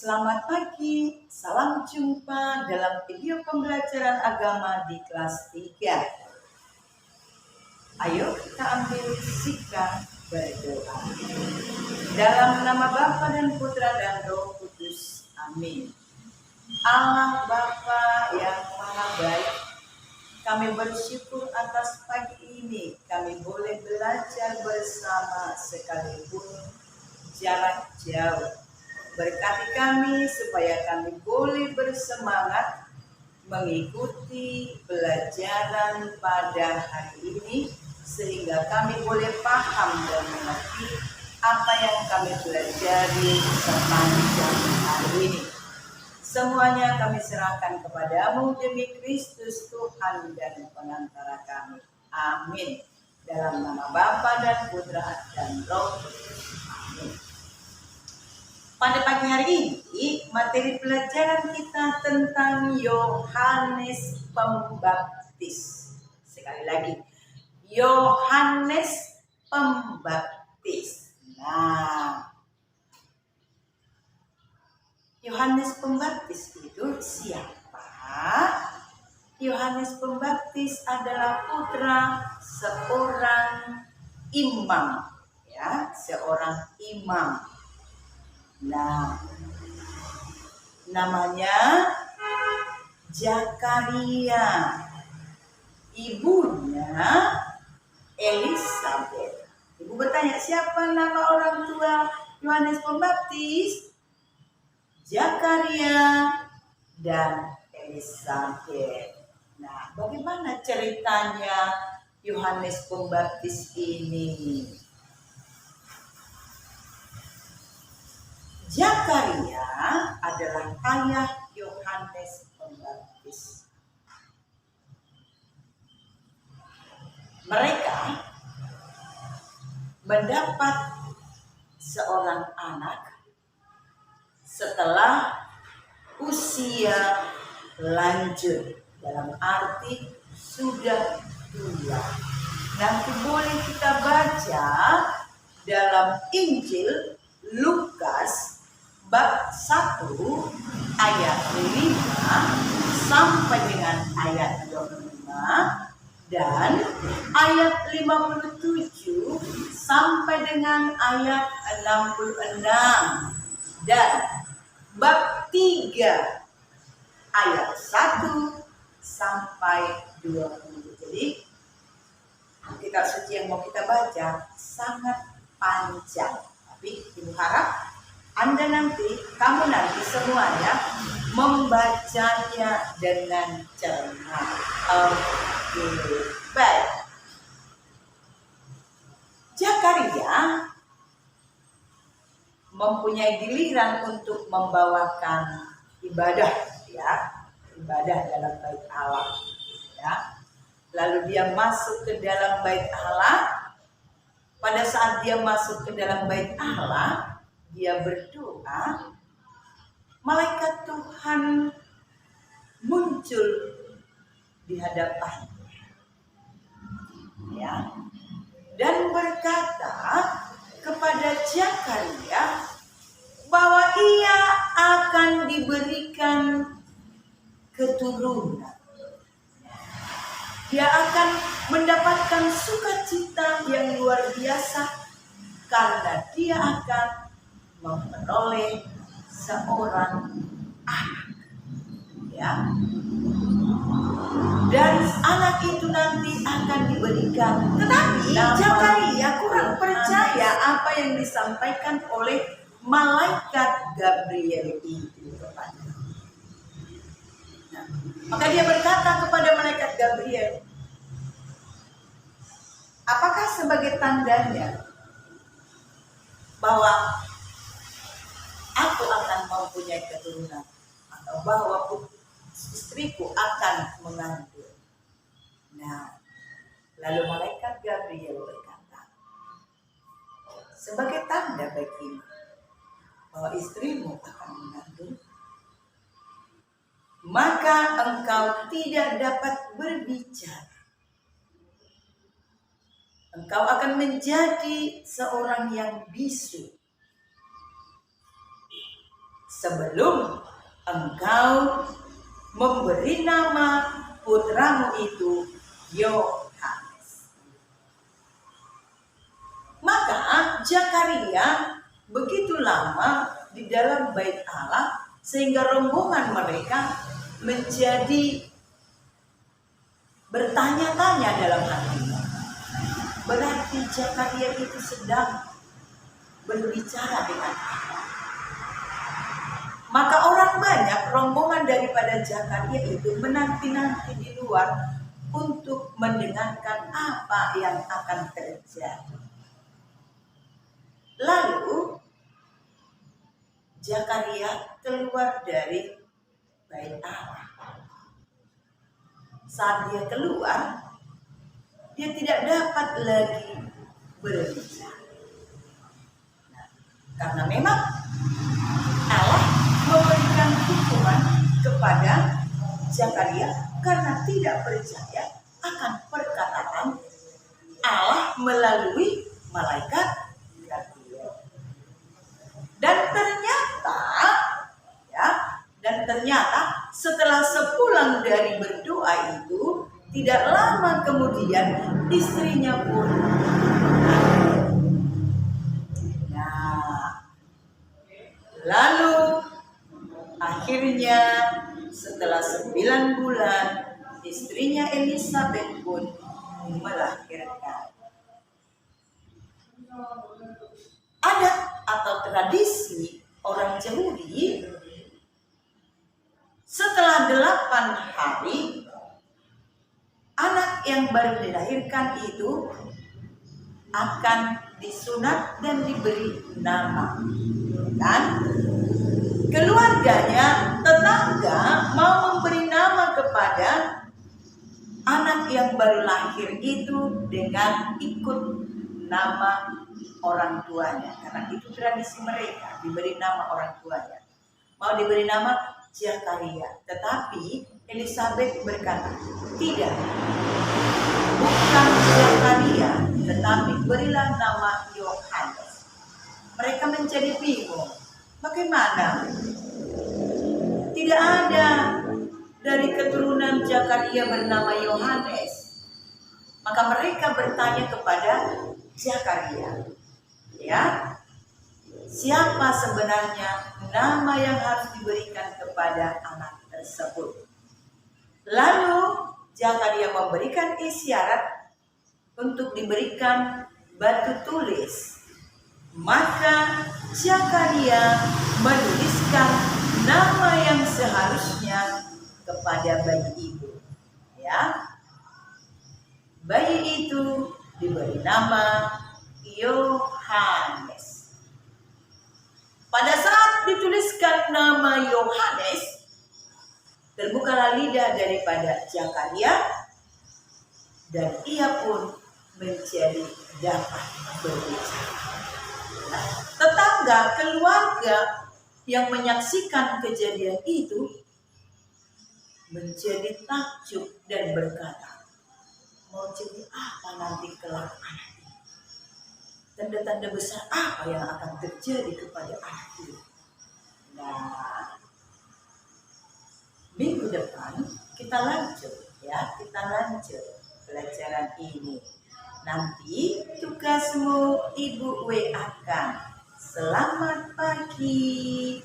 Selamat pagi, salam jumpa dalam video pembelajaran agama di kelas 3. Ayo kita ambil sikap berdoa. Dalam nama Bapa dan Putra dan Roh Kudus. Amin. Allah Bapa yang Maha Baik, kami bersyukur atas pagi ini kami boleh belajar bersama sekalipun jarak jauh. Berkati kami supaya kami boleh bersemangat mengikuti pelajaran pada hari ini, sehingga kami boleh paham dan mengerti apa yang kami pelajari sepanjang hari ini. Semuanya kami serahkan kepadamu demi Kristus Tuhan dan Penantara kami. Amin. Dalam nama Bapa dan Putra dan Roh Kudus. Amin. Pada pagi hari ini, materi pelajaran kita tentang Yohanes Pembaptis. Sekali lagi, Yohanes Pembaptis. Nah, Yohanes Pembaptis itu siapa? Yohanes Pembaptis adalah putra seorang imam, ya, seorang imam. Nah, namanya Zakaria, ibunya Elisabet. Ibu bertanya, siapa nama orang tua Yohanes Pembaptis? Zakaria dan Elisabet. Nah, bagaimana ceritanya Yohanes Pembaptis ini? Zakaria adalah ayah Yohanes Pembaptis. Mereka mendapat seorang anak setelah usia lanjut, dalam arti sudah tua. Nanti boleh kita baca dalam Injil Lukas bab 1 ayat 5 sampai dengan ayat 25 dan ayat 57 sampai dengan ayat 66 dan bab 3 ayat 1 sampai 20. Jadi kitab suci yang mau kita baca sangat panjang. Tapi Ibu harap kamu nanti semuanya membacanya dengan cermat. Oke, baik. Zakaria mempunyai giliran untuk membawakan ibadah, ya, ibadah dalam bait Allah, ya. Lalu dia masuk ke dalam bait Allah. Pada saat dia masuk ke dalam bait Allah, dia berdoa, malaikat Tuhan muncul di hadapannya, ya, dan berkata kepada Zakaria bahwa ia akan diberikan keturunan. Dia akan mendapatkan sukacita yang luar biasa karena dia akan memperoleh seorang anak, ya. Dan anak itu nanti akan diberikan. Tetapi Zakaria kurang percaya apa yang disampaikan oleh malaikat Gabriel itu kepada. Nah, maka dia berkata kepada malaikat Gabriel, apakah sebagai tandanya bahwa aku akan mempunyai keturunan, atau bahwa istriku akan mengandung? Nah, lalu malaikat Gabriel berkata, sebagai tanda bagimu bahwa istrimu akan mengandung, maka engkau tidak dapat berbicara. Engkau akan menjadi seorang yang bisu sebelum engkau memberi nama putramu itu Yohanes. Maka Zakaria begitu lama di dalam bait Allah sehingga rombongan mereka menjadi bertanya-tanya dalam hatinya. Berarti Zakaria itu sedang berbicara dengan Allah. Maka orang banyak, rombongan daripada Zakaria itu menanti-nanti di luar untuk mendengarkan apa yang akan terjadi. Lalu Zakaria keluar dari bait Allah. Saat dia keluar, dia tidak dapat lagi berbicara. Karena memang Allah memberikan hukuman kepada Zakaria karena tidak percaya akan perkataan Allah melalui malaikat Gabriel. Dan ternyata setelah sepulang dari berdoa itu, tidak lama kemudian istrinya pun lalu akhirnya setelah 9 bulan istrinya Elisabeth pun melahirkan. Adat atau tradisi orang Yahudi, setelah 8 hari anak yang baru dilahirkan itu akan disunat dan diberi nama. Kan? Keluarganya, tetangga mau memberi nama kepada anak yang baru lahir itu dengan ikut nama orang tuanya. Karena itu tradisi mereka, diberi nama orang tuanya. Mau diberi nama Zakaria, tetapi Elisabeth berkata, tidak, bukan Zakaria, tetapi berilah nama Yohanes. Mereka menjadi bingung. Bagaimana? Tidak ada dari keturunan Zakaria bernama Yohanes. Maka mereka bertanya kepada Zakaria, ya, siapa sebenarnya nama yang harus diberikan kepada anak tersebut? Lalu Zakaria memberikan isyarat untuk diberikan batu tulis. Maka Zakaria menuliskan nama yang seharusnya kepada bayi itu. Ya, bayi itu diberi nama Yohanes. Pada saat dituliskan nama Yohanes, terbukalah lidah daripada Zakaria dan ia pun menjadi dapat berbicara. Nah, tetangga, keluarga yang menyaksikan kejadian itu menjadi takjub dan berkata, mau jadi apa nanti kelak anak ini? Tanda-tanda besar apa yang akan terjadi kepada anak ini? Nah, minggu depan kita lanjut pelajaran ini. Nanti tugasmu Ibu WA-kan. Selamat pagi.